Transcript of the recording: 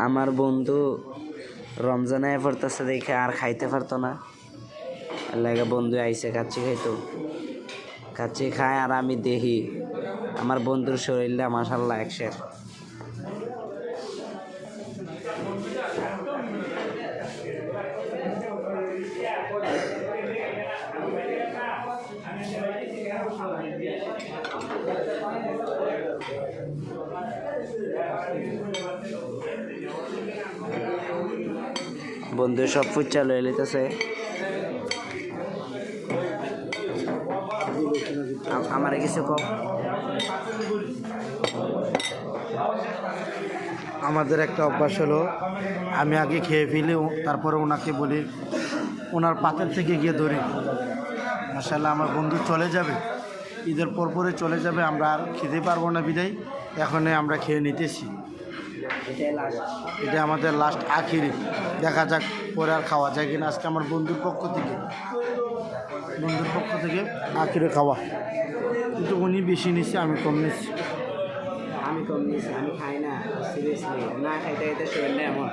আমার বন্ধু রমজানে পড়তেছে দেখে আর খাইতে পারতো না, লাগে বন্ধু আইসে কাচ্চি খাইতো। কাচ্চি খায় আর আমি দেখি আমার বন্ধুর শরীরটা মাশাল্লাহ একশের। বন্ধু সব ফুচ্চা লয়ে লিতেছে। আমার কিছু কম। আমাদের একটা অভ্যাস হলো, আমি আগে খেয়ে ফেলি, তারপরে ওনাকে বলি, ওনার পাতের থেকে গিয়ে ধরি। মাশাআল্লাহ আমার বন্ধু চলে যাবে, ঈদের পরে চলে যাবে, আমরা আর খেতে পারবো না বিদায় এখনই আমরা খেয়ে নিতেছি। এটা আমাদের লাস্ট আখিরি, দেখা যাক পরে আর খাওয়া যায় কিনা। আজকে আমার বন্ধুর পক্ষ থেকে আখিরে খাওয়া, কিন্তু উনি বেশি নিচ্ছে, আমি কম নিচ্ছি। আমি খাই না, সিরিয়াসলি না খাইতে খাইতে শরীরটা এমন।